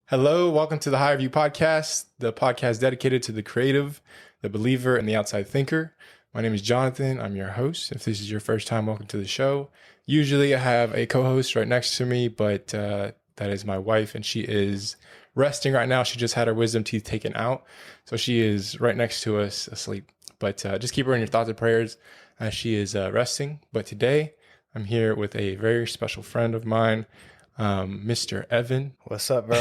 Hello, welcome to the Higher View Podcast, the podcast dedicated to the creative, the believer, and the outside thinker. My name is Jonathan. I'm your host. If this is your first time, welcome to the show. Usually I have a co-host right next to me, but that is my wife, and she is resting right now. She just had her wisdom teeth taken out, so she is right next to us asleep. But just keep her in your thoughts and prayers as she is resting. But today I'm here with a very special friend of mine, Mr. Evan. What's up, bro?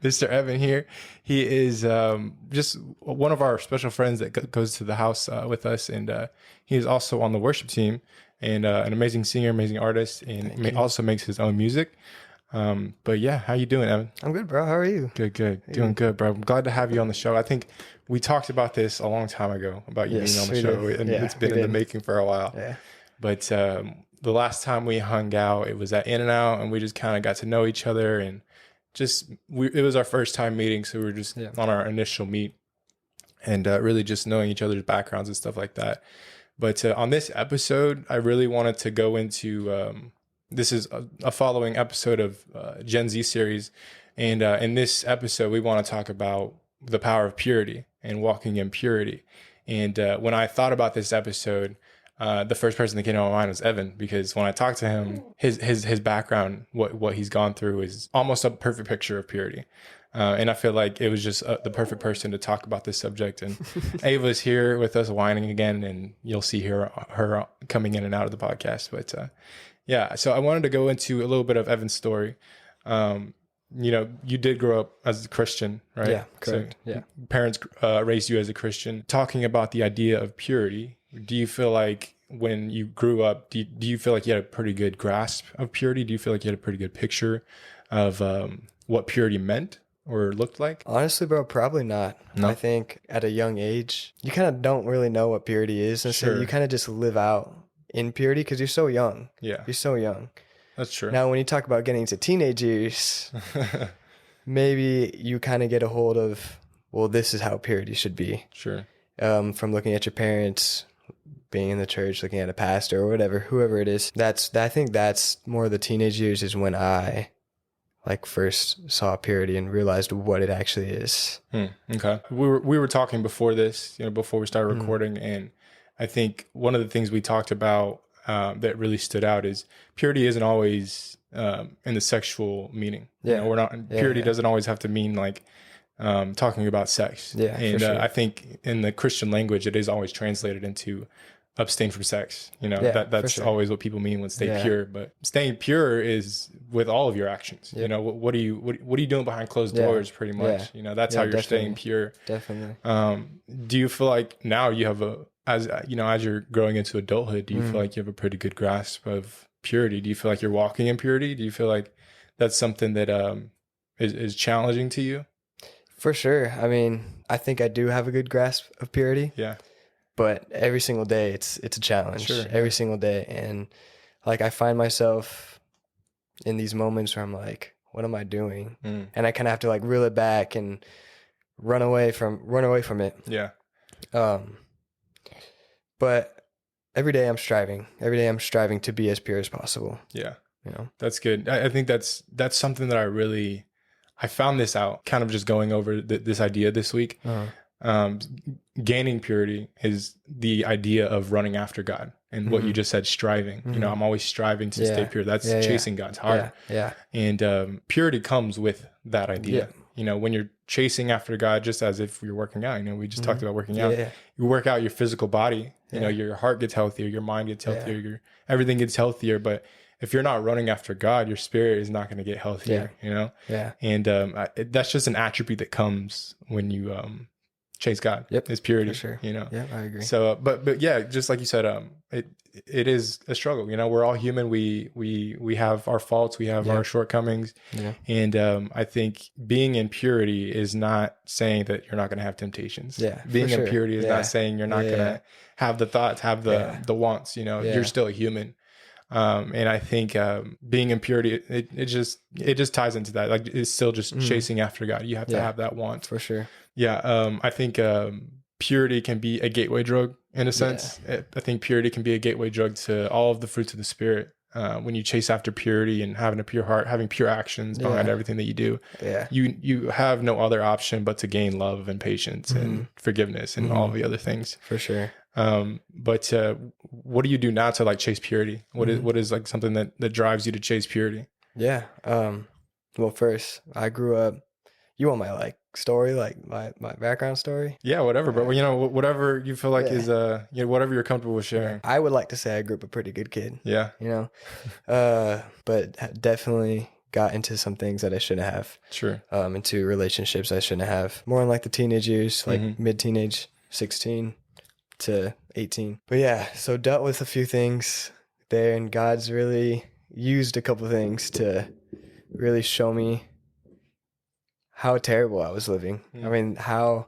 Mr. Evan here. He is just one of our special friends that goes to the house with us, and he is also on the worship team and an amazing singer, amazing artist, and also makes his own music. But yeah, how you doing, Evan? I'm good, bro. How are you? Good. Doing good, bro. I'm glad to have you on the show. I think we talked about this a long time ago about you being on the show, and it's been in the making for a while. Yeah. But the last time we hung out, it was at In-N-Out, and we just kind of got to know each other, and it was our first time meeting, so we were just on our initial meet, and really just knowing each other's backgrounds and stuff like that. But on this episode, I really wanted to go into this is a following episode of Gen Z series, and in this episode, we want to talk about the power of purity and walking in purity. And when I thought about this episode, the first person that came to my mind was Evan, because when I talked to him, his background, what he's gone through is almost a perfect picture of purity. And I feel like it was just the perfect person to talk about this subject. And Ava's here with us whining again, and you'll see her coming in and out of the podcast. But yeah, so I wanted to go into a little bit of Evan's story. You did grow up as a Christian, right? Yeah, correct. So parents raised you as a Christian. Talking about the idea of purity, do you feel like when you grew up, do you feel like you had a pretty good grasp of purity? Do you feel like you had a pretty good picture of what purity meant or looked like? Honestly, bro, probably not. No? I think at a young age, you kind of don't really know what purity is. And so you kind of just live out in purity because you're so young. Yeah. You're so young. That's true. Now, when you talk about getting to teenage years, maybe you kind of get a hold of, well, this is how purity should be. Sure. From looking at your parents, being in the church, looking at a pastor or whatever, whoever it is. I think that's more the teenage years is when I first saw purity and realized what it actually is. Okay. We were talking before this, before we started recording, and I think one of the things we talked about that really stood out is purity isn't always in the sexual meaning. Yeah. We're not purity doesn't always have to mean talking about sex. Yeah. And for sure. I think in the Christian language, it is always translated into abstain from sex. That's always what people mean when stay pure. But staying pure is with all of your actions. What are you doing behind closed doors? Pretty much. That's how you're staying pure. Definitely. Do you feel like now you have as you're growing into adulthood, do you feel like you have a pretty good grasp of purity? Do you feel like you're walking in purity? Do you feel like that's something that is challenging to you? For sure. I mean, I think I do have a good grasp of purity. Yeah. But every single day it's a challenge. Sure. Every single day. And I find myself in these moments where I'm like, what am I doing? And I kind of have to reel it back and run away from it. Yeah. But every day I'm striving. Every day I'm striving to be as pure as possible. Yeah. That's good. I think that's something that I found this out kind of just going over this idea this week. Gaining purity is the idea of running after God, and what you just said, striving. I'm always striving to stay pure. That's chasing God's heart. Yeah. And purity comes with that idea. When you're chasing after God, just as if you're working out, we just talked about working out. You work out your physical body, your heart gets healthier, your mind gets healthier, everything gets healthier. But if you're not running after God, your spirit is not going to get healthier, And that's just an attribute that comes when you chase God. It's purity. For sure. Yeah, I agree. So, but yeah, just like you said, it is a struggle. We're all human. We have our faults. We have our shortcomings. Yeah. And I think being in purity is not saying that you're not going to have temptations. Yeah. Being in purity is not saying you're not going to have the thoughts, have the wants. You're still a human. And I think being in purity, it just ties into that. It's still just chasing after God. You have to have that want. For sure. Yeah. I think purity can be a gateway drug in a sense. I think purity can be a gateway drug to all of the fruits of the Spirit. when you chase after purity and having a pure heart, having pure actions behind everything that you do, you have no other option but to gain love and patience and forgiveness and all the other things. For sure. But what do you do now to like chase purity? What is like something that drives you to chase purity? Yeah. Well, first, I grew up. You want my like story, like my background story? Yeah, whatever. But you know, whatever you feel like is whatever you're comfortable with sharing. I would like to say I grew up a pretty good kid. Yeah. You know, but definitely got into some things that I shouldn't have. Sure. Into relationships I shouldn't have. More in like the teenage years, like mid-teenage, 16 to 18. But yeah, so dealt with a few things there, and God's really used a couple things to really show me how terrible I was living. I mean, how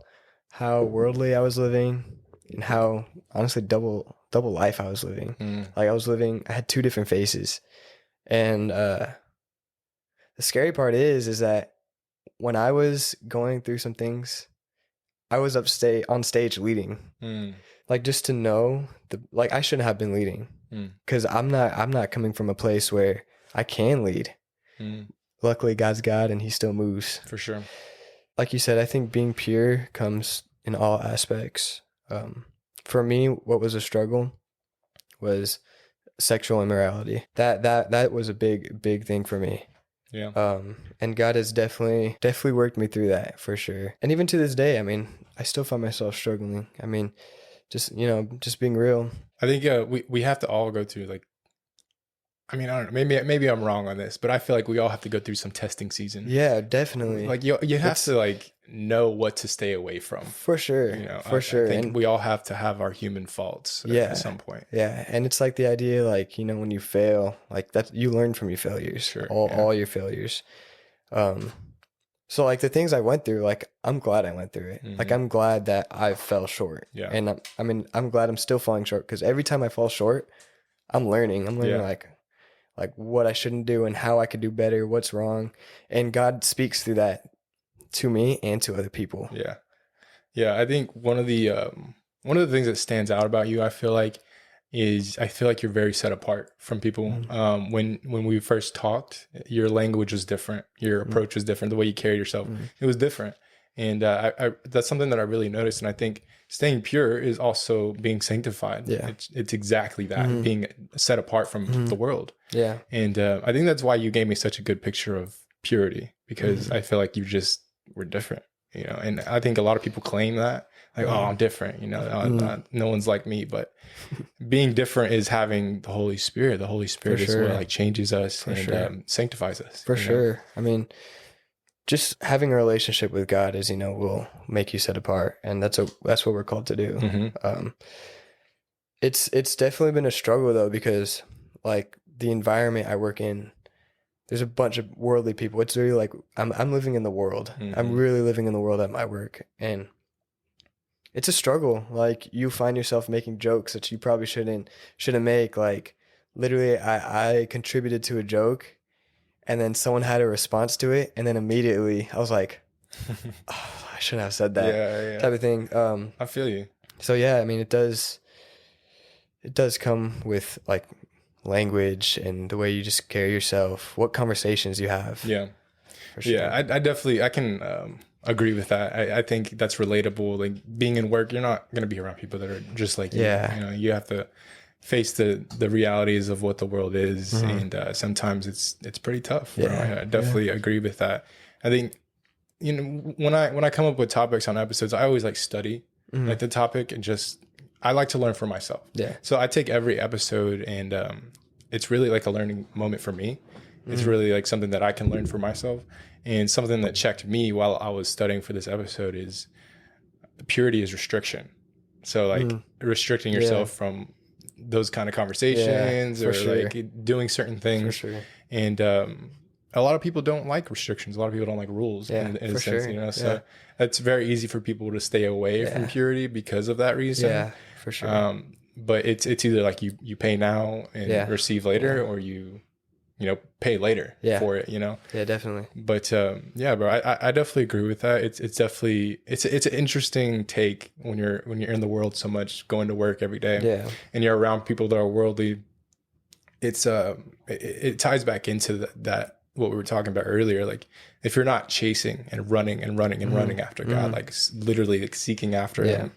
worldly I was living, and how honestly double life I was living. Like I had two different faces. And the scary part is that when I was going through some things, I was on stage leading. Like, just to know like I shouldn't have been leading, because I'm not coming from a place where I can lead. Luckily, God's God, and He still moves. For sure. Like you said, I think being pure comes in all aspects. For me, what was a struggle was sexual immorality. That was a big thing for me. Yeah. And God has definitely worked me through that, for sure. And even to this day, I mean, I still find myself struggling. I mean, just being real. I think we have to all go through, like, I mean, I don't know, maybe I'm wrong on this, but I feel like we all have to go through some testing season. Yeah, definitely. Like you have to like know what to stay away from. For sure. You know, for sure. I think we all have to have our human faults at some point. Yeah. And it's like the idea, like, you know, when you fail, like that, you learn from your failures. Sure. All your failures. So like the things I went through, like, I'm glad I went through it. Like, I'm glad that I fell short. Yeah. And I'm glad I'm still falling short, because every time I fall short, I'm learning like what I shouldn't do and how I could do better, what's wrong. And God speaks through that to me and to other people. Yeah. Yeah. I think one of the things that stands out about you, I feel like you're very set apart from people. When we first talked, your language was different. Your approach was different. The way you carried yourself, it was different. And I that's something that I really noticed. And I think staying pure is also being sanctified. Yeah. It's exactly that, being set apart from the world. Yeah. And I think that's why you gave me such a good picture of purity, because I feel like you just were different, you know. And I think a lot of people claim that, like, oh, I'm different, you know, no one's like me. But being different is having the Holy Spirit. The Holy Spirit is what like changes us and sanctifies us. For sure. I mean, just having a relationship with God is, you know, will make you set apart, and that's what we're called to do. It's definitely been a struggle though, because like the environment I work in, there's a bunch of worldly people. It's really like I'm living in the world. I'm really living in the world at my work, and it's a struggle. Like, you find yourself making jokes that you probably shouldn't make. Like, literally, I contributed to a joke, and then someone had a response to it, and then immediately I was like, oh, I shouldn't have said that. Type of thing. I feel you. So yeah, I mean, it does come with like language and the way you just carry yourself, what conversations you have. Yeah. For sure. Yeah, I can agree with that. I think that's relatable. Like, being in work, you're not going to be around people that are just like you. You know, you have to face the realities of what the world is, and sometimes it's pretty tough. I definitely agree with that. I think, you know, when I come up with topics on episodes, I always like study like the topic, and just I like to learn for myself. Yeah. So I take every episode, and it's really like a learning moment for me. It's really like something that I can learn for myself. And something that checked me while I was studying for this episode is purity is restriction. So like restricting yourself from those kind of conversations, or like doing certain things. For sure. And a lot of people don't like restrictions. A lot of people don't like rules in a sense, you know. So it's very easy for people to stay away from purity because of that reason. Yeah, for sure. But it's either like you pay now and receive later, or you pay later for it, you know? Yeah, definitely. But yeah, bro, I definitely agree with that. It's definitely, it's an interesting take when you're in the world so much, going to work every day. Yeah. And you're around people that are worldly. it ties back into that what we were talking about earlier. Like if you're not chasing and running and running and running after God, like literally like seeking after him,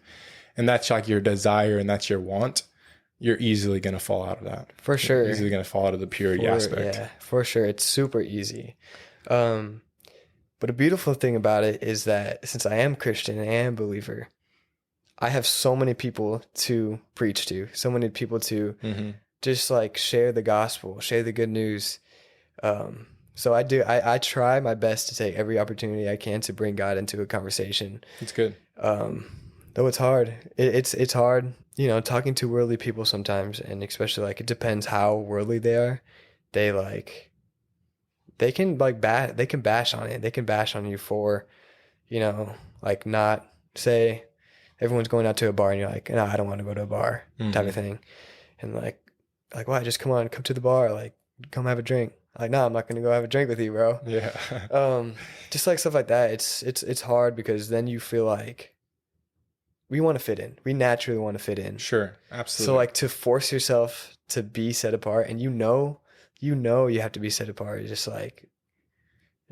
and that's like your desire and that's your want, you're easily going to fall out of that. For sure. You're easily going to fall out of the purity aspect. Yeah, for sure. It's super easy. But a beautiful thing about it is that since I am Christian and I am a believer, I have so many people to preach to, so many people to just like share the gospel, share the good news. So I try my best to take every opportunity I can to bring God into a conversation. It's good. Though it's hard. It's hard, you know, talking to worldly people sometimes, and especially like it depends how worldly they are. They can bash on it. They can bash on you for, you know, like not say everyone's going out to a bar and you're like, no, I don't want to go to a bar type of thing. And like, why? Just come to the bar. Like, come have a drink. Like, no, I'm not going to go have a drink with you, bro. Yeah. Just like stuff like that. It's hard because then you feel like we want to fit in. We naturally want to fit in. Sure. Absolutely. So like to force yourself to be set apart, and you know you have to be set apart. It's just like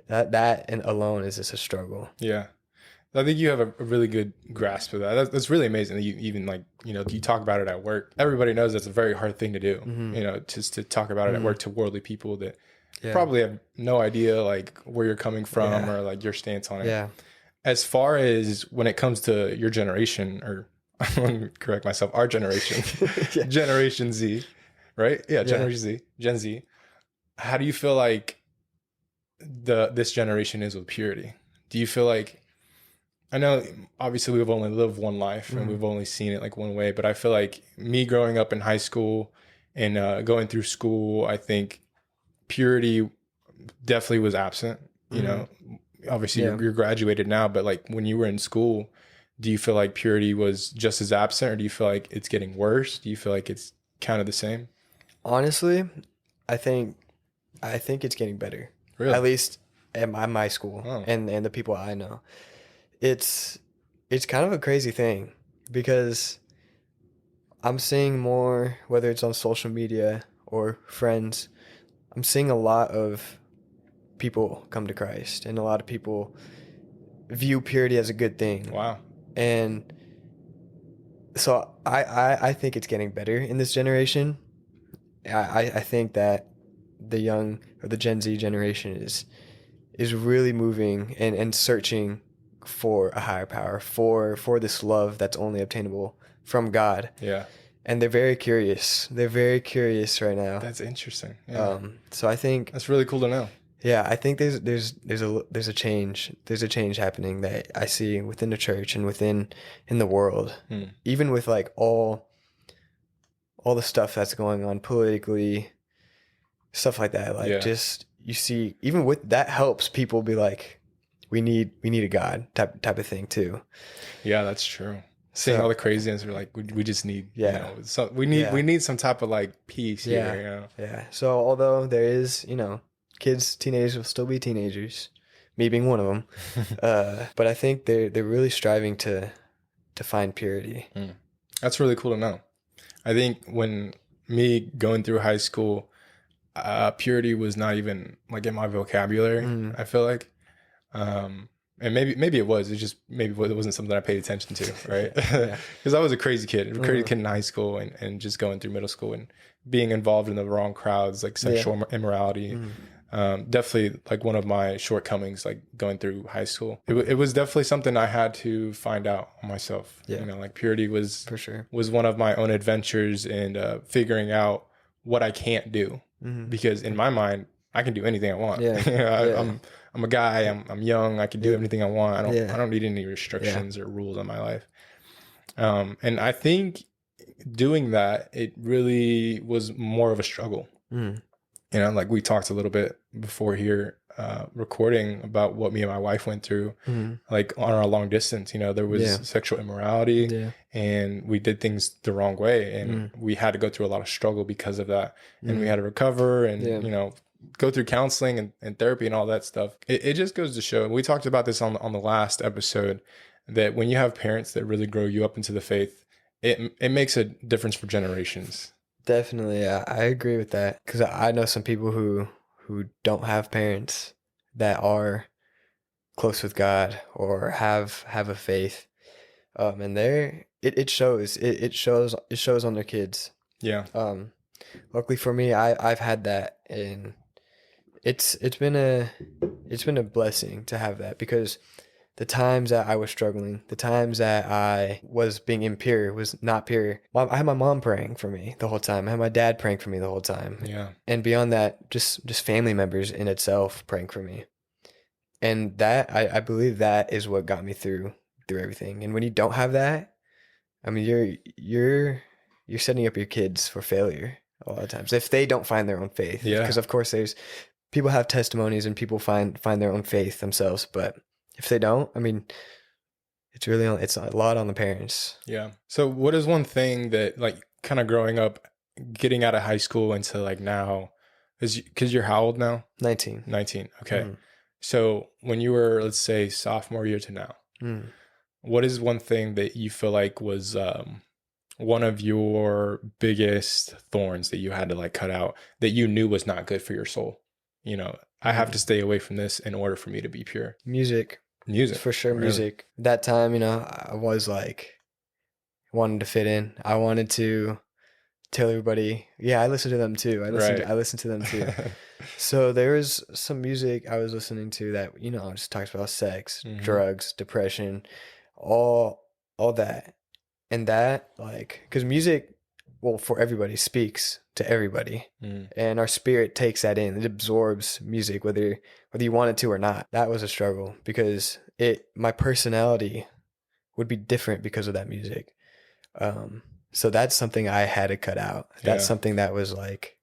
that and alone is just a struggle. Yeah. I think you have a really good grasp of that. That's really amazing that you even like, you know, you talk about it at work. Everybody knows that's a very hard thing to do, you know, just to talk about it at work to worldly people that probably have no idea like where you're coming from or like your stance on it. Yeah. As far as when it comes to your generation, or I'm going to correct myself, our generation, Generation Z, right? Yeah, Gen Z. How do you feel like this generation is with purity? Do you feel like, I know obviously we've only lived one life and we've only seen it like one way, but I feel like me growing up in high school and going through school, I think purity definitely was absent. You know, obviously you're graduated now, but like when you were in school, do you feel like purity was just as absent, or do you feel like it's getting worse? Do you feel like it's kind of the same? Honestly, I think it's getting better. Really? At least at my school and the people I know. It's kind of a crazy thing because I'm seeing more, whether it's on social media or friends, I'm seeing a lot of people come to Christ, and a lot of people view purity as a good thing. Wow. And so I think it's getting better in this generation. I think that the young or the Gen Z generation is really moving and searching for a higher power, for this love that's only obtainable from God. Yeah. And they're very curious. They're very curious right now. That's interesting. Yeah. So I think that's really cool to know. Yeah, I think there's a change. There's a change happening that I see within the church and in the world. Even with like all the stuff that's going on politically, stuff like that. Like just you see, even with that helps people be like, we need a God type of thing too. Yeah, that's true. Seeing all the craziness, we're like, we just need, you know, so we need some type of like peace here. You know? Yeah. So although there is, you know, teenagers will still be teenagers, me being one of them. But I think they're really striving to find purity. That's really cool to know. I think when me going through high school, purity was not even like in my vocabulary. I feel like, and maybe it was. It just maybe it wasn't something I paid attention to, right? Because I was a crazy kid in high school, and just going through middle school and being involved in the wrong crowds, like sexual immorality. Definitely like one of my shortcomings, like going through high school. It was definitely something I had to find out on myself. You know, like purity was for sure was one of my own adventures and figuring out what I can't do, because in my mind I can do anything I want. I'm a guy. I'm young. I can do anything I want. I don't need any restrictions or rules on my life. And I think doing that, it really was more of a struggle. You know, like we talked a little bit before here, recording about what me and my wife went through, like on our long distance. You know, there was sexual immorality, and we did things the wrong way, and we had to go through a lot of struggle because of that, and we had to recover and you know, go through counseling and therapy and all that stuff. It just goes to show, and we talked about this on the last episode, that when you have parents that really grow you up into the faith, it makes a difference for generations. Definitely, I agree with that because I know some people who don't have parents that are close with God or have a faith, and it shows it shows on their kids. Yeah. Luckily for me, I've had that, and it's been a blessing to have that because the times that I was struggling, the times that I was being impure, was not pure. I had my mom praying for me the whole time. I had my dad praying for me the whole time. Yeah. And beyond that, just family members in itself praying for me. And that I believe that is what got me through everything. And when you don't have that, I mean you're setting up your kids for failure a lot of times if they don't find their own faith. Yeah. Because of course there's people have testimonies and people find their own faith themselves, but if they don't, I mean, it's a lot on the parents. Yeah. So what is one thing that, like, kind of growing up, getting out of high school into like now, is because you're how old now? 19. 19. Okay. Mm. So when you were, let's say, sophomore year to now, what is one thing that you feel like was one of your biggest thorns that you had to like cut out that you knew was not good for your soul? You know, I have to stay away from this in order for me to be pure. Music. For sure, really. music. That time, you know, I was like, wanted to fit in. I wanted to tell everybody, yeah, I listened to them too. I listened to them too. So there was some music I was listening to that, you know, just talks about sex, drugs, depression, all that. And that, like, because music, well, for everybody, speaks to everybody. And our spirit takes that in. It absorbs music, whether you want it to or not. That was a struggle because my personality would be different because of that music. So that's something I had to cut out. That's something that was like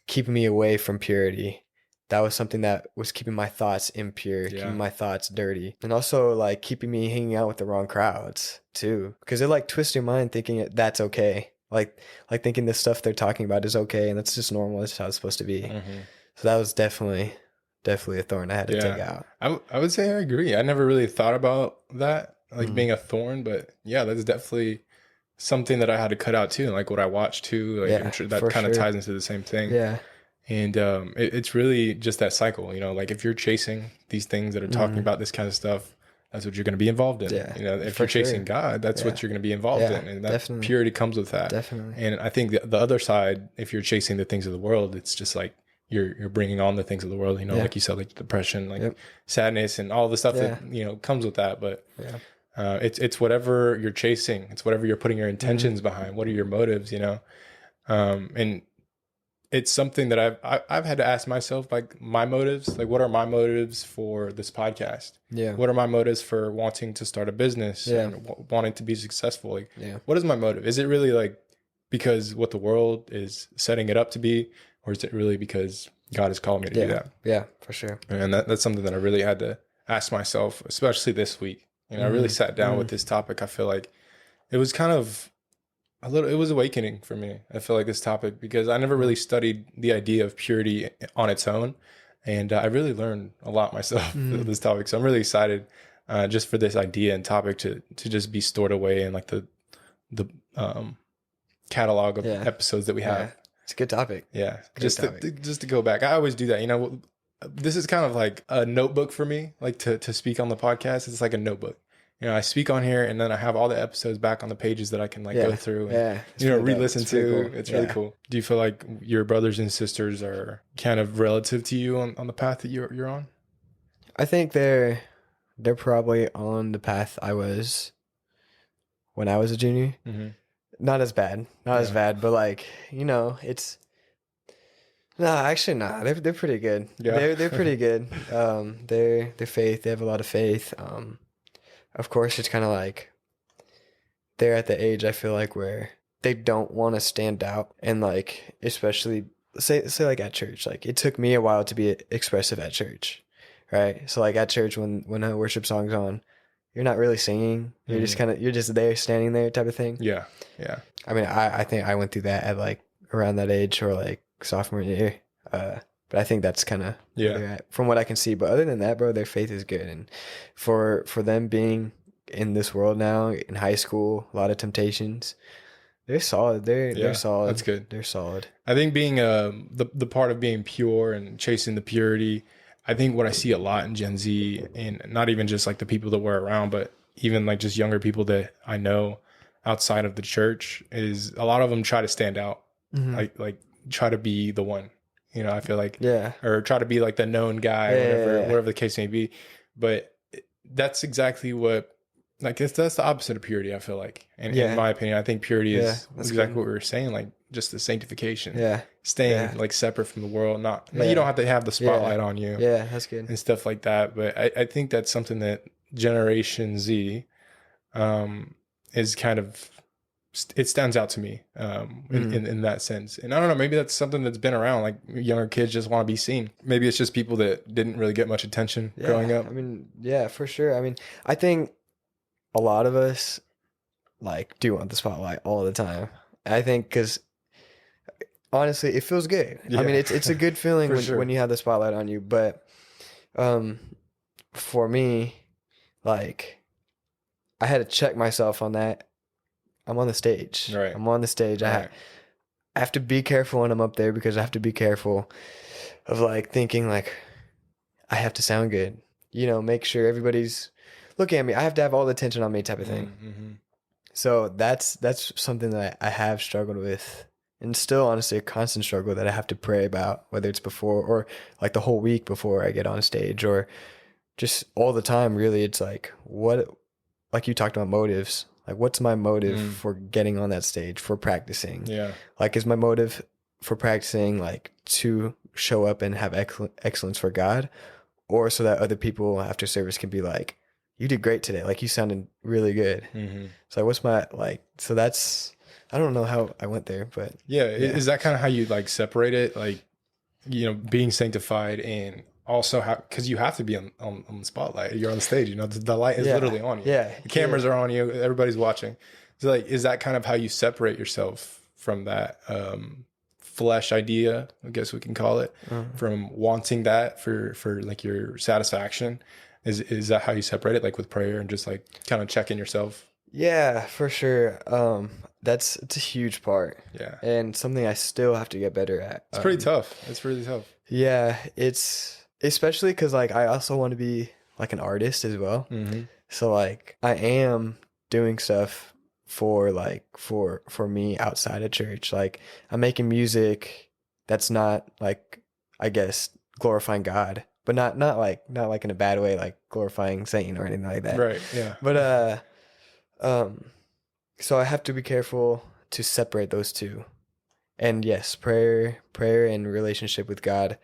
keeping me away from purity. That was something that was keeping my thoughts impure, keeping my thoughts dirty, and also like keeping me hanging out with the wrong crowds too, because it like twists your mind thinking that's okay. Like thinking the stuff they're talking about is okay and that's just normal. That's how it's supposed to be. So that was definitely a thorn I had to take out. I would say I agree. I never really thought about that, like being a thorn, but yeah, that's definitely something that I had to cut out too. Like what I watched too, like I'm sure that kind of ties into the same thing. Yeah. And it's really just that cycle, you know, like if you're chasing these things that are talking about this kind of stuff, that's what you're going to be involved in. You know, if you're chasing God, that's what you're going to be involved in. And that purity comes with that. Definitely. And I think the other side, if you're chasing the things of the world, it's just like you're bringing on the things of the world, you know, like you said, like depression, like sadness and all the stuff that, you know, comes with that. But it's whatever you're chasing. It's whatever you're putting your intentions behind. What are your motives, you know? And it's something that I've had to ask myself, like my motives, like what are my motives for this podcast? Yeah. What are my motives for wanting to start a business and wanting to be successful? Like, what is my motive? Is it really like because what the world is setting it up to be, or is it really because God has called me to do that? Yeah, for sure. And that's something that I really had to ask myself, especially this week. You know, I really sat down with this topic. I feel like it was kind of it was awakening for me. I feel like this topic, because I never really studied the idea of purity on its own. And I really learned a lot myself with this topic. So I'm really excited just for this idea and topic to just be stored away in like the catalog of episodes that we have. It's a good topic. Yeah. Just to go back. I always do that. You know, this is kind of like a notebook for me, like to speak on the podcast. It's like a notebook. You know, I speak on here and then I have all the episodes back on the pages that I can like go through and, you know, re-listen to. Cool. It's really cool. Do you feel like your brothers and sisters are kind of relative to you on the path that you're on? I think they're probably on the path I was when I was a junior. Not as bad, as bad, but like, you know, it's actually not. They're pretty good. Yeah. They're pretty good. Their faith, they have a lot of faith. Of course, it's kind of like they're at the age, I feel like, where they don't want to stand out. And like, especially say like at church, like it took me a while to be expressive at church, right? So like at church, when a worship song's on, you're not really singing. You're just you're just there, standing there type of thing. Yeah. Yeah. I mean, I think I went through that at like around that age or like sophomore year. But I think that's kind of where they're at, from what I can see. But other than that, bro, their faith is good. And for them being in this world now, in high school, a lot of temptations, They're solid. They're solid. That's good. They're solid. I think being the part of being pure and chasing the purity, I think what I see a lot in Gen Z, and not even just like the people that we're around, but even like just younger people that I know outside of the church, is a lot of them try to stand out, like try to be the one. You know, I feel like, or try to be like the known guy, whatever the case may be. But that's exactly what, like, that's the opposite of purity, I feel like. And in my opinion, I think purity is exactly what we were saying, like just the sanctification. Yeah. Staying like separate from the world. Not you don't have to have the spotlight on you. Yeah, that's good. And stuff like that. But I think that's something that Generation Z is kind of, it stands out to me in that sense. And I don't know, maybe that's something that's been around, like younger kids just want to be seen. Maybe it's just people that didn't really get much attention growing up. I mean, yeah, for sure. I mean, I think a lot of us like do want the spotlight all the time. I think because honestly, it feels good. Yeah. I mean, it's a good feeling when you have the spotlight on you. But for me, like, I had to check myself on that. I'm on the stage. Right. I'm on the stage. Right. I have to be careful when I'm up there, because I have to be careful of like thinking like I have to sound good. You know, make sure everybody's looking at me. I have to have all the attention on me, type of thing. Mm-hmm. So that's something that I have struggled with, and still honestly a constant struggle that I have to pray about, whether it's before or like the whole week before I get on stage, or just all the time. Really, it's like, what, like you talked about motives. Like, what's my motive for getting on that stage, for practicing? Yeah. Like, is my motive for practicing like to show up and have excellence for God, or so that other people after service can be like, you did great today. Like, you sounded really good. Mm-hmm. So what's my, like, so that's, I don't know how I went there, but. Yeah. Is that kind of how you like separate it? Like, you know, being sanctified, and also because you have to be on the spotlight. You're on the stage, you know, the light is literally on you. Yeah. The cameras are on you. Everybody's watching. So like, is that kind of how you separate yourself from that flesh idea, I guess we can call it, from wanting that for like your satisfaction? Is that how you separate it, like with prayer and just like kind of checking yourself? Yeah, for sure. It's a huge part. Yeah. And something I still have to get better at. It's pretty tough. It's really tough. Yeah, it's especially because like I also want to be like an artist as well. Mm-hmm. So like I am doing stuff for me outside of church. Like, I'm making music that's not like, I guess, glorifying God, but not like in a bad way, like glorifying Satan or anything like that. Right. Yeah. But so I have to be careful to separate those two. And yes, prayer and relationship with God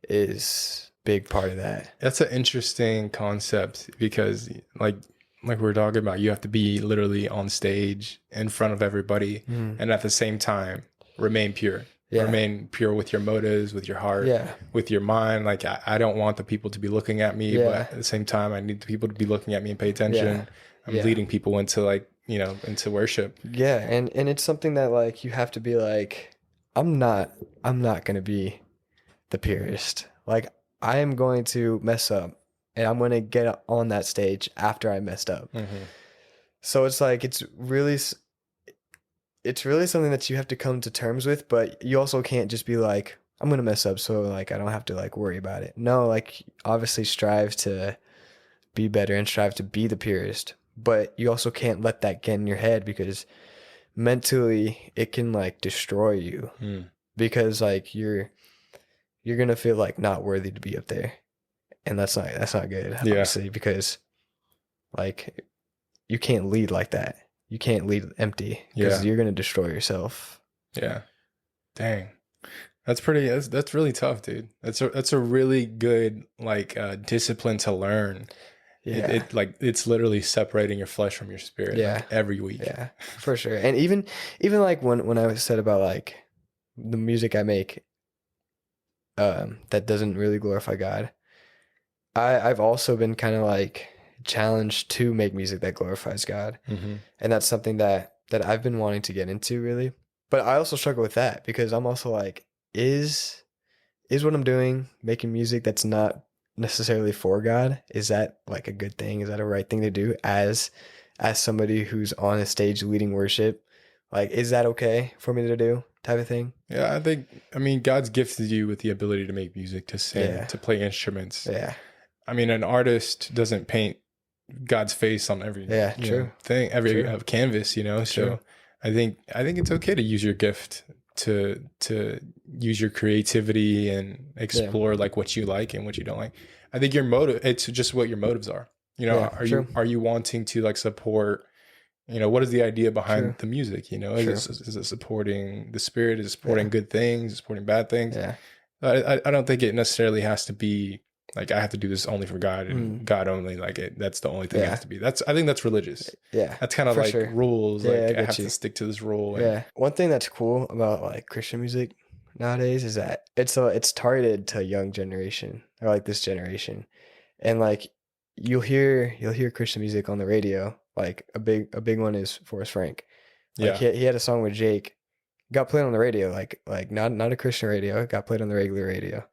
is big part of that. That's an interesting concept, because like we're talking about, you have to be literally on stage in front of everybody, and at the same time remain pure. Yeah. Remain pure with your motives, with your heart, with your mind. Like, I don't want the people to be looking at me, but at the same time, I need the people to be looking at me and pay attention. I'm leading people into like, you know, into worship. Yeah. And it's something that like, you have to be like, I'm not going to be the purest. Like, I am going to mess up, and I'm going to get on that stage after I messed up. Mm-hmm. So it's like, it's really something that you have to come to terms with, but you also can't just be like, I'm going to mess up, so like I don't have to like worry about it. No, like, obviously strive to be better and strive to be the purest, but you also can't let that get in your head, because mentally it can like destroy you, because like you're going to feel like not worthy to be up there. And that's not good, obviously, because like you can't lead like that. You can't lead empty, because you're going to destroy yourself. Yeah. Dang. That's really tough, dude. That's a really good like discipline to learn. Yeah. It's literally separating your flesh from your spirit. Like, every week. Yeah, for sure. And even like when I said about like the music I make, that doesn't really glorify God, I've also been kind of like challenged to make music that glorifies God. Mm-hmm. And that's something that I've been wanting to get into, really. But I also struggle with that, because I'm also like, is what I'm doing, making music that's not necessarily for God, is that like a good thing? Is that a right thing to do as somebody who's on a stage leading worship Like, is that okay for me to do, type of thing? Yeah, I mean, God's gifted you with the ability to make music, to sing, Yeah. to play instruments. Yeah. I mean, an artist doesn't paint God's face on every, Yeah. you know, True. thing, every True. canvas, you know. True. So I think it's okay to use your gift to use your creativity and Yeah. explore like what you like and what you don't like. I think your motive, it's just what your motives are. You know, Yeah. True. are you wanting to like support, you know, what is the idea behind True. the music? You know, True. is it supporting the spirit? Is it supporting good things? Is it supporting bad things? Yeah. I don't think it necessarily has to be like I have to do this only for God and God only. Like that's the only thing it has to be. I think that's religious. Yeah. That's kind of For like sure. rules. Yeah, Like I I get have you. to stick to this rule. And, Yeah. One thing that's cool about like Christian music nowadays is that it's targeted to a young generation, or like this generation. And like you'll hear Christian music on the radio. Like a big one is Forrest Frank. Like yeah, he had a song with Jake, got played on the radio, like not a Christian radio, got played on the regular radio.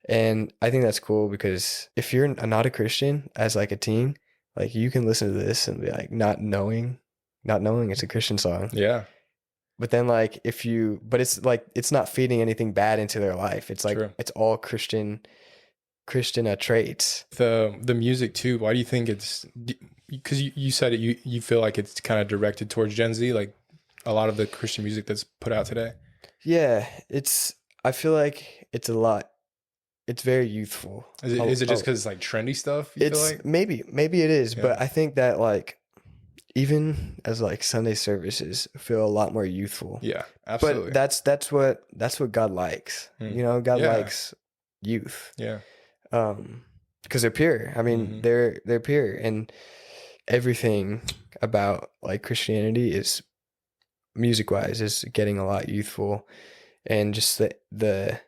And I think that's cool because if you're not a Christian as like a teen, like you can listen to this and be like not knowing it's a Christian song. yeah. But then like but it's like it's not feeding anything bad into their life. It's like True. it's all Christian traits. The music too. Why do you think it's? Because you said it. You feel like it's kind of directed towards Gen Z, like a lot of the Christian music that's put out today. Yeah, I feel like it's a lot. It's very youthful. Is it just because it's like trendy stuff? You feel like? Maybe it is, Yeah. but I think that like even as like Sunday services feel a lot more youthful. Yeah, absolutely. But that's what God likes. You know, God likes youth. Yeah. Because they're pure. I mean, they're pure, and everything about like Christianity is music wise is getting a lot youthful, and just the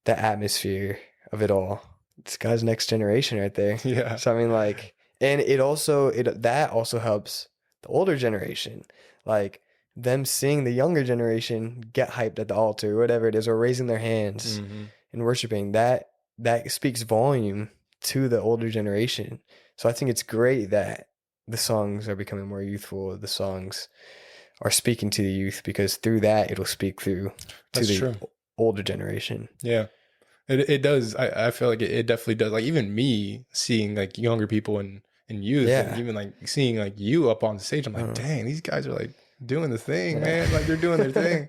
atmosphere of it all. It's God's next generation right there. Yeah. So I mean, like, and that also helps the older generation, like them seeing the younger generation get hyped at the altar, whatever it is, or raising their hands and worshiping. That speaks volume to the older generation. So I think it's great that the songs are becoming more youthful. The songs are speaking to the youth, because through that it'll speak through to the older generation. Yeah. It does. I feel like it definitely does. Like even me seeing like younger people and youth, and even like seeing like you up on stage, I'm like, dang, these guys are like doing the thing, man. Like they're doing their thing.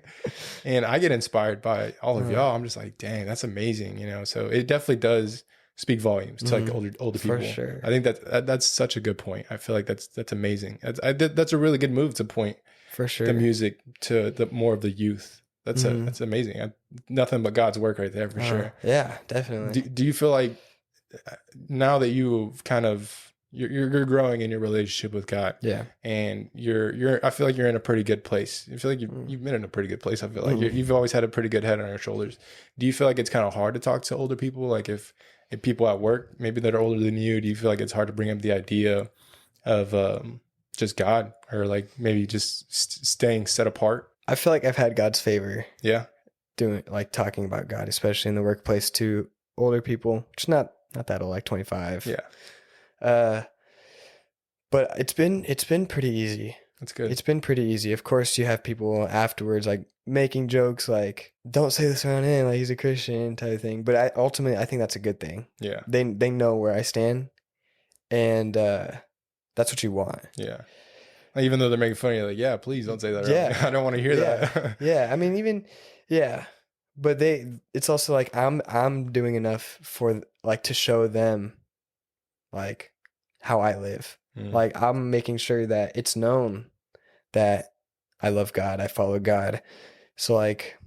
And I get inspired by all of y'all. I'm just like, dang, that's amazing, you know? So it definitely does speak volumes to like older people. For sure. I think that's such a good point. I feel like that's amazing. That's a really good move to point for sure the music to the more of the youth. That's amazing. Nothing but God's work right there for sure. Yeah, definitely. Do you feel like now that you've kind of you're growing in your relationship with God, and I feel like you're in a pretty good place. I feel like you've been in a pretty good place. I feel like you've always had a pretty good head on your shoulders. Do you feel like it's kind of hard to talk to older people? Like if people at work, maybe that are older than you, do you feel like it's hard to bring up the idea of just God, or like maybe just staying set apart? I feel like I've had God's favor. Yeah. Doing like talking about God, especially in the workplace to older people, which not that old, like 25. Yeah. But it's been pretty easy. That's good. It's been pretty easy. Of course, you have people afterwards like making jokes like, "Don't say this around him, like he's a Christian," type of thing. But ultimately, I think that's a good thing. Yeah. They know where I stand, and that's what you want. Yeah. Like, even though they're making fun of you, like, yeah, please don't say that. Yeah. I don't want to hear that. Yeah. I mean, even, yeah. But it's also like, I'm doing enough for like to show them like how I live. Like I'm making sure that it's known that I love God. I follow God. So like,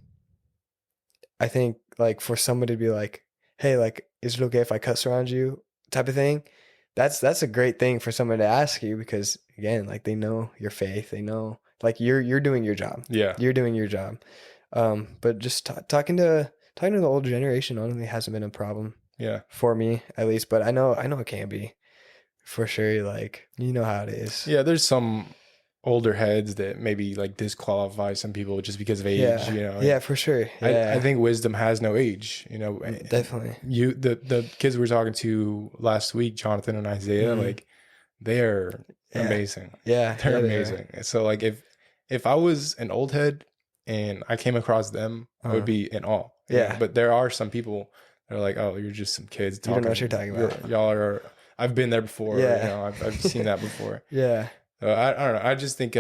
I think like for somebody to be like, hey, like, is it okay if I cuss around you type of thing? That's a great thing for someone to ask you, because again, like they know your faith, they know like you're doing your job. Yeah, you're doing your job. But just talking to the older generation honestly hasn't been a problem. Yeah, for me at least. But I know it can be for sure. Like you know how it is. Yeah, there's some older heads that maybe like disqualify some people just because of age. Yeah. You know. Yeah, for sure. Yeah. I think wisdom has no age. You know. Definitely. The kids we were talking to last week, Jonathan and Isaiah, like they are amazing. Yeah, they're amazing. So like if if I was an old head and I came across them, I would be in awe. Yeah. But there are some people that are like, oh, you're just some kids talking. You don't know what you're talking about. Y'all are. I've been there before. Yeah. I've seen that before. Yeah. I don't know. I just think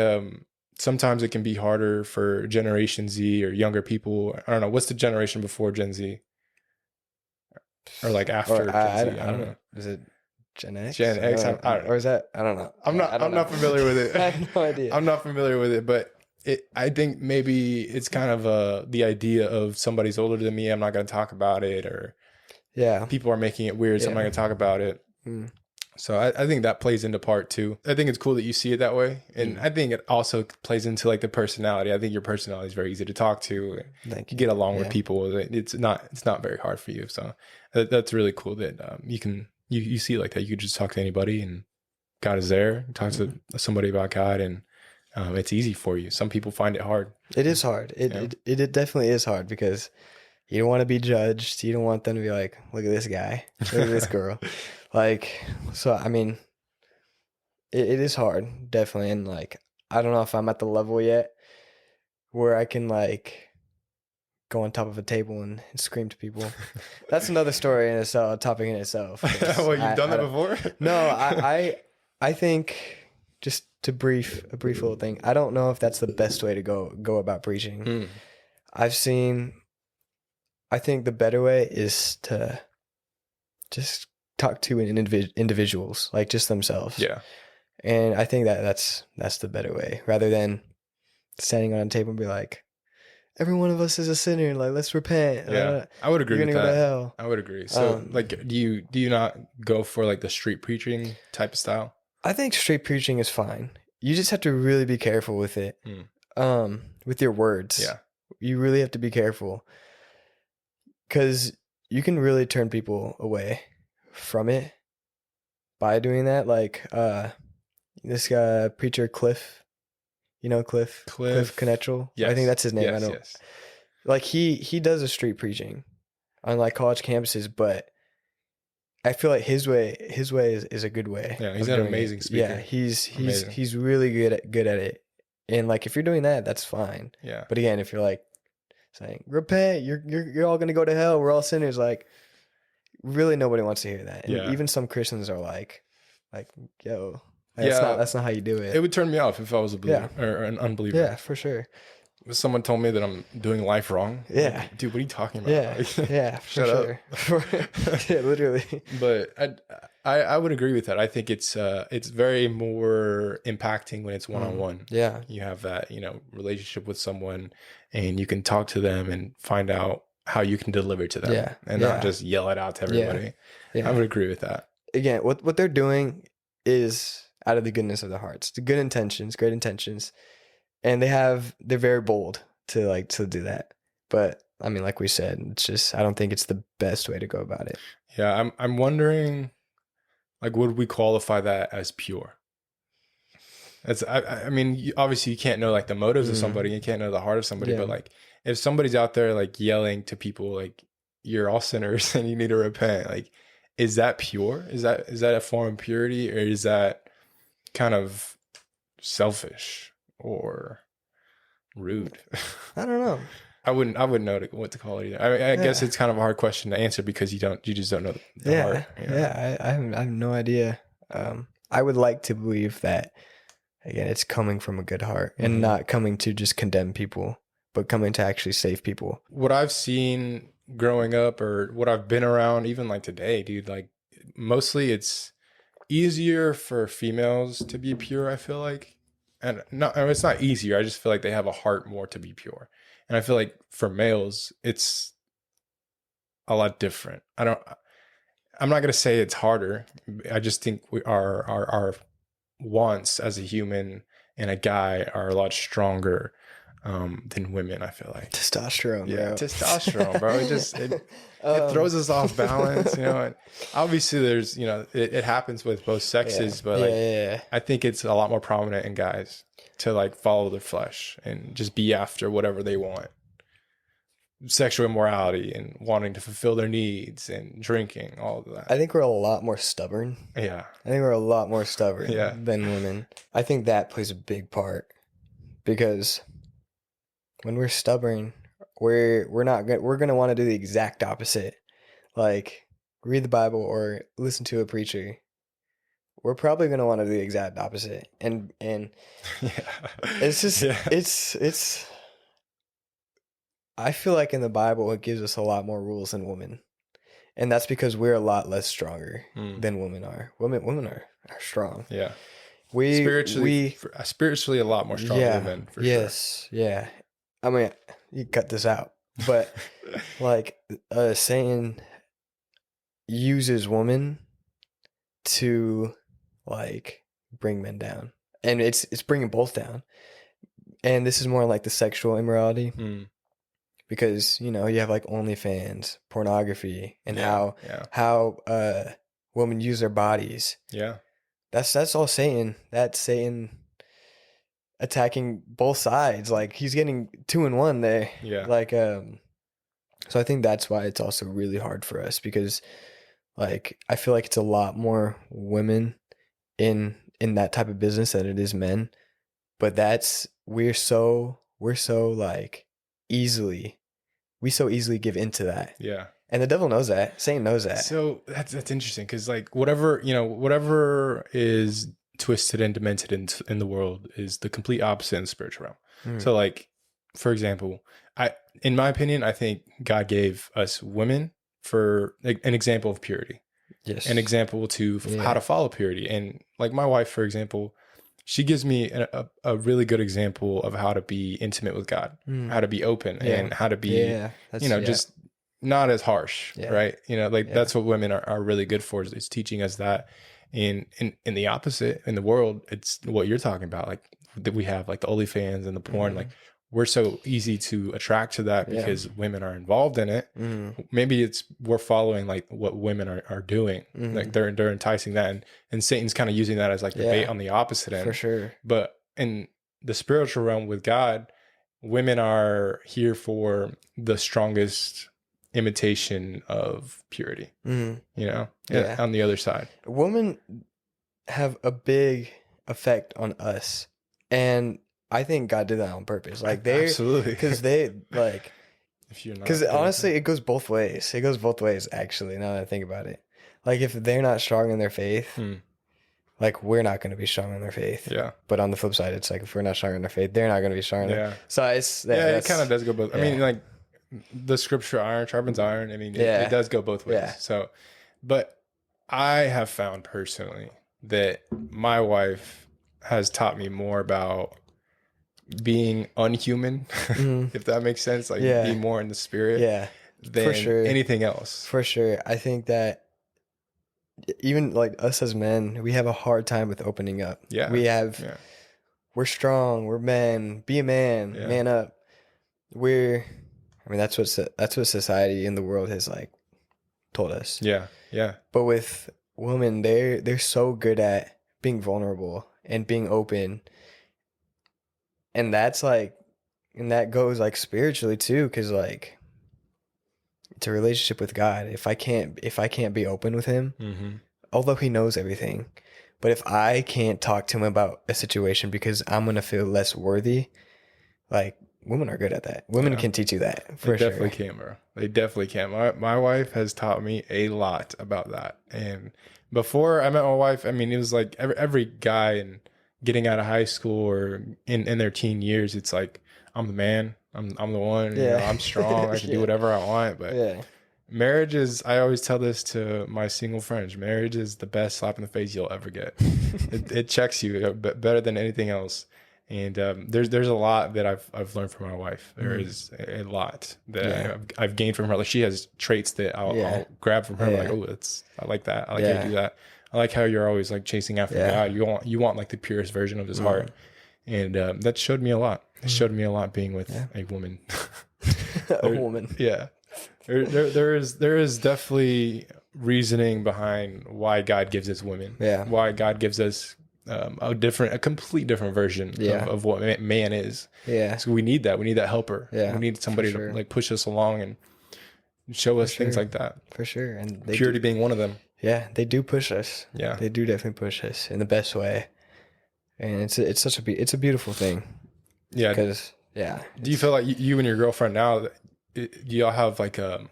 sometimes it can be harder for Generation Z or younger people. I don't know. What's the generation before Gen Z? Or like after Gen Z? I don't know. Is it Gen X? Gen X? I don't know. Or is that? I don't know. I'm not familiar with it. I have no idea. I'm not familiar with it, but I think maybe it's kind of the idea of somebody's older than me. I'm not going to talk about it, or people are making it weird, so I'm not going to talk about it. Mm. So I think that plays into part too. I think it's cool that you see it that way. And I think it also plays into like the personality. I think your personality is very easy to talk to. Thank you. You get along with people. It's not very hard for you. So that's really cool that you see it like that. You could just talk to anybody and God is there. Talk to somebody about God and it's easy for you. Some people find it hard. It is hard. It definitely is hard because you don't want to be judged. You don't want them to be like, look at this guy, look at this girl. Like, so, I mean, it is hard, definitely. And like, I don't know if I'm at the level yet where I can like go on top of a table and scream to people. That's another story in itself, a topic in itself. Well, you've done that before? No, I think just a brief little thing. I don't know if that's the best way to go about preaching. I think the better way is to just talk to individuals, like just themselves. Yeah. And I think that's the better way, rather than standing on a table and be like, every one of us is a sinner, like let's repent. Yeah. I would agree with that. You're gonna go to hell. I would agree. So like do you not go for like the street preaching type of style? I think street preaching is fine. You just have to really be careful with it. With your words. Yeah. You really have to be careful. 'Cause you can really turn people away from it by doing that. Like this guy, preacher Cliff, you know Cliff Connetchell. Yes. I think that's his name. Yes, I don't yes. like he does a street preaching on like college campuses, but I feel like his way is a good way. Yeah, he's an amazing speaker. Yeah, he's really good at it. And like if you're doing that, that's fine. Yeah. But again, if you're like saying repent, you're all gonna go to hell, we're all sinners, like really nobody wants to hear that. And even some Christians are like yo, that's not how you do it. It would turn me off if I was a believer or an unbeliever. Yeah, for sure. If someone told me that I'm doing life wrong. Yeah. Like, dude, what are you talking about? Yeah, for Shut sure. Yeah, literally. But I would agree with that. I think it's very more impacting when it's one-on-one. Yeah. You have that, relationship with someone and you can talk to them and find out how you can deliver to them and not just yell it out to everybody. Yeah. I would agree with that. Again, what they're doing is out of the goodness of their hearts, the good intentions, great intentions. And they're very bold to do that. But I mean, like we said, it's just, I don't think it's the best way to go about it. Yeah. I'm wondering, like, would we qualify that as pure? I mean, obviously you can't know like the motives of somebody. You can't know the heart of somebody, but like if somebody's out there like yelling to people, like you're all sinners and you need to repent, like, is that pure? Is that a form of purity, or is that kind of selfish or rude? I don't know. I wouldn't know what to call it either. I guess it's kind of a hard question to answer because you just don't know the heart. Yeah, I have no idea. I would like to believe that, again, it's coming from a good heart and not coming to just condemn people, but coming to actually save people. What I've seen growing up, or what I've been around, even like today, dude, like mostly it's easier for females to be pure, I feel like. And it's not easier. I just feel like they have a heart more to be pure. And I feel like for males, it's a lot different. I'm not going to say it's harder. I just think our wants as a human and a guy are a lot stronger than women, I feel like. Testosterone, yeah, bro. Testosterone, bro. It throws us off balance, and obviously there's, it happens with both sexes, but I think it's a lot more prominent in guys to like follow their flesh and just be after whatever they want. Sexual immorality and wanting to fulfill their needs and drinking, all of that. I think we're a lot more stubborn. Yeah. I think we're a lot more stubborn than women. I think that plays a big part. because when we're stubborn, we're going to want to do the exact opposite. Like read the Bible or listen to a preacher. We're probably going to want to do the exact opposite. And Yeah. it's just Yeah. it's I feel like in the Bible it gives us a lot more rules than women. And that's because we're a lot less stronger than women are. Women are strong. Yeah. We Spiritually a lot more stronger than men, for sure. Yeah. I mean, you cut this out. But like Satan uses women to like bring men down. And it's bringing both down. And this is more like the sexual immorality. Because, you know, you have like OnlyFans, pornography, and how women use their bodies. Yeah. That's all Satan. That's Satan attacking both sides. Like he's getting 2 in 1 there. Yeah. Like so I think that's why it's also really hard for us, because like I feel like it's a lot more women in that type of business than it is men. But we're so like we so easily give into that. Yeah. And the devil knows that. Satan knows that. So that's interesting, because like whatever is twisted and demented in the world is the complete opposite in the spiritual realm. So like, for example, in my opinion, I think God gave us women for like, an example of purity. Yes. An example to how to follow purity. And like my wife, for example, she gives me a really good example of how to be intimate with God, how to be open, and how to be, just not as harsh, right? That's what women are really good for, is teaching us that. And in the opposite, in the world, it's what you're talking about. Like that we have like the OnlyFans and the porn, like we're so easy to attract to that because women are involved in it. Maybe we're following like what women are doing. Like they're enticing that, and Satan's kind of using that as like the bait on the opposite end. For sure. But in the spiritual realm with God, women are here for the strongest imitation of purity. On the other side. Women have a big effect on us. And I think God did that on purpose. Like absolutely, because they like, if you're not, because honestly, it goes both ways. It goes both ways, actually. Now that I think about it, like if they're not strong in their faith, like we're not going to be strong in their faith. Yeah. But on the flip side, it's like if we're not strong in their faith, they're not going to be strong. So it kind of does go both. I mean, like the scripture, iron sharpens iron. I mean, it does go both ways. Yeah. So, but I have found personally that my wife has taught me more about being unhuman, if that makes sense, like being more in the spirit than for sure. anything else. For sure. I think that even like us as men, we have a hard time with opening up. We're strong, we're men, be a man, man up. That's what society in the world has like told us. But with women, they're so good at being vulnerable and being open. And that's like, and that goes like spiritually too, because like it's a relationship with God. If I can't be open with him, although he knows everything, but if I can't talk to him about a situation because I'm gonna feel less worthy, like women are good at that. Women can teach you that for sure. They definitely can, bro. They definitely can. My wife has taught me a lot about that. And before I met my wife, I mean, it was like every guy and getting out of high school or in their teen years, it's like, I'm the man, I'm the one, I'm strong, I can do whatever I want. But marriage is, I always tell this to my single friends, marriage is the best slap in the face you'll ever get. It checks you better than anything else. And there's a lot that I've learned from my wife. There is a lot that I've gained from her. Like she has traits that I'll grab from her. Like, oh, I like that. I like how you do that. I like how you're always like chasing after God. You want like the purest version of his heart. And that showed me a lot. It showed me a lot being with a woman. A woman. Yeah. There is definitely reasoning behind why God gives us women. Yeah. Why God gives us a complete different version of what man is. Yeah. So we need that. We need that helper. Yeah. We need somebody to like push us along and show us things like that. For sure. And purity being one of them. Yeah, they do push us. Yeah. They do definitely push us in the best way. And it's a beautiful thing. Yeah. Because Do you feel like you and your girlfriend now, do y'all have like a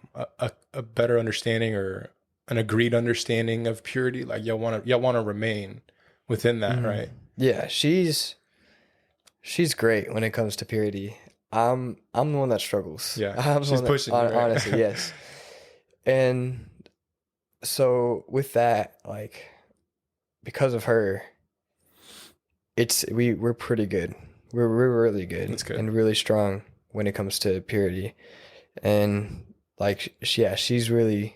better understanding or an agreed understanding of purity? Like y'all want to remain within that, right? Yeah, she's great when it comes to purity. I'm the one that struggles. Yeah, I'm the she's one pushing you, right? honestly, yes. And so with that, like, because of her, we're pretty good. We're really good. That's good. And really strong when it comes to purity. And like, she's really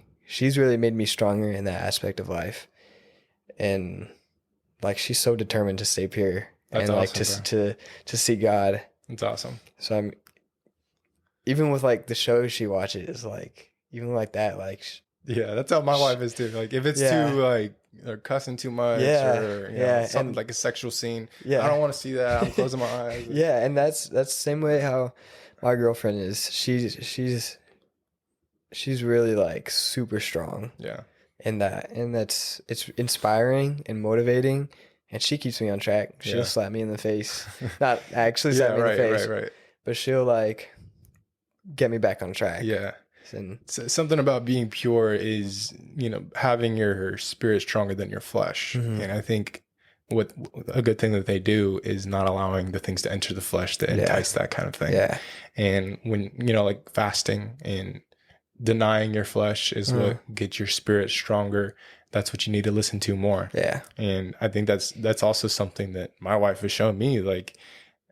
made me stronger in that aspect of life. And like, she's so determined to stay pure. That's and like awesome, to see God. That's awesome. So I'm even with like the shows she watches, like even like that, like Yeah, that's how my wife is too. Like if it's too like they're cussing too much or you know, something and, like a sexual scene, yeah, I don't want to see that. I'm closing my eyes. Yeah, and that's the same way how my girlfriend is. She's really like super strong. Yeah. In that, and it's inspiring and motivating, and she keeps me on track. She'll slap me in the face, not actually slap me in the face, right. but she'll like get me back on track. Yeah. And So something about being pure is, you know, having your spirit stronger than your flesh. And I think what a good thing that they do is not allowing the things to enter the flesh to entice that kind of thing. Yeah. And when, you know, like fasting and denying your flesh is what gets your spirit stronger. That's what you need to listen to more. Yeah. And I think that's also something that my wife has shown me, like,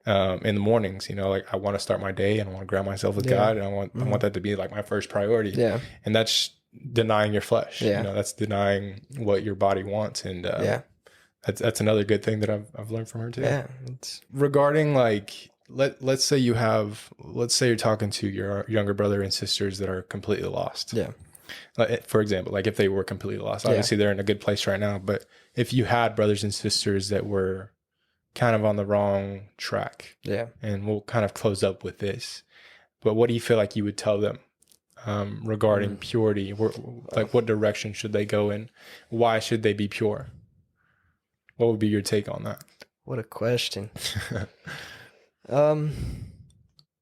in the mornings, you know, like I want to start my day and I want to ground myself with God, and I want that to be like my first priority. Yeah. And that's denying your flesh. Yeah. You know, that's denying what your body wants. And that's another good thing that I've learned from her too. Yeah. Regarding like let's say you're talking to your younger brother and sisters that are completely lost. Yeah. Like, for example, like if they were completely lost, obviously they're in a good place right now. But if you had brothers and sisters that were kind of on the wrong track. Yeah. And we'll kind of close up with this. But what do you feel like you would tell them regarding purity? Like what direction should they go in? Why should they be pure? What would be your take on that? What a question. I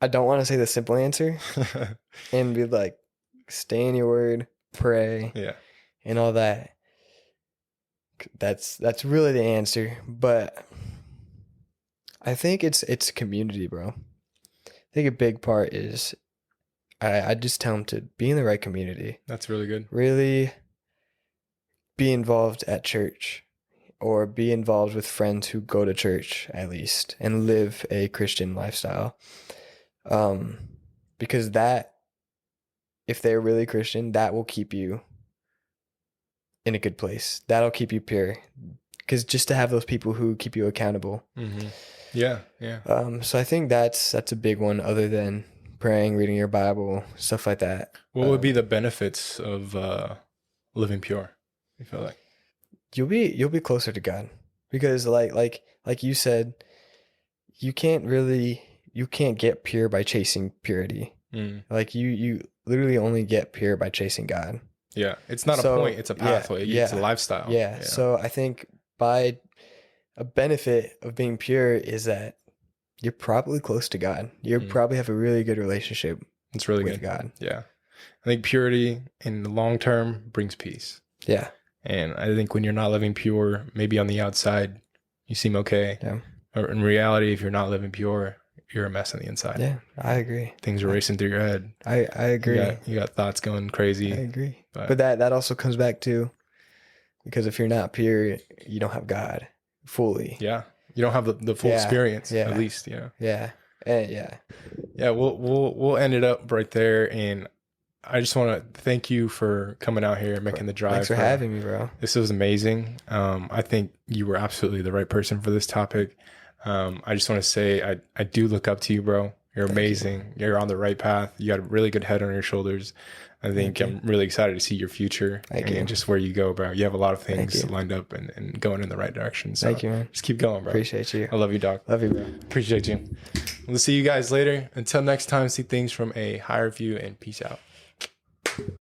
don't want to say the simple answer and be like, stay in your word, pray, and all that. That's really the answer. But I think it's community, bro. I think a big part is I just tell them to be in the right community. That's really good. Really be involved at church, or be involved with friends who go to church at least and live a Christian lifestyle. Because that, if they're really Christian, that will keep you in a good place. That'll keep you pure. Because just to have those people who keep you accountable. Mm-hmm. Yeah. So I think that's a big one, other than praying, reading your Bible, stuff like that. What would be the benefits of living pure? You feel like you'll be closer to God, because like you said, you can't get pure by chasing purity. Like you literally only get pure by chasing God. Yeah, it's not a point; it's a pathway. It's a lifestyle. Yeah. So I think by a benefit of being pure is that you're probably close to God. You probably have a really good relationship. It's really with good. God. Yeah, I think purity in the long term brings peace. Yeah, and I think when you're not living pure, maybe on the outside you seem okay. Yeah, or in reality, if you're not living pure, you're a mess on the inside. Yeah, I agree. Things are racing through your head. I agree. You got thoughts going crazy. I agree. But that also comes back to, because if you're not pure, you don't have God fully. Yeah. You don't have the full experience, at least, you know. Yeah. Yeah. We'll end it up right there. And I just want to thank you for coming out here and making the drive. Thanks for having me, bro. This was amazing. I think you were absolutely the right person for this topic. I just want to say I do look up to you, bro. You're amazing. You're on the right path. You got a really good head on your shoulders. I think I'm really excited to see your future and just where you go, bro. You have a lot of things lined up and going in the right direction. So thank you, man. Just keep going, bro. Appreciate you. I love you, dog. Love you, bro. Appreciate you. We'll see you guys later. Until next time, see things from a higher view, and peace out.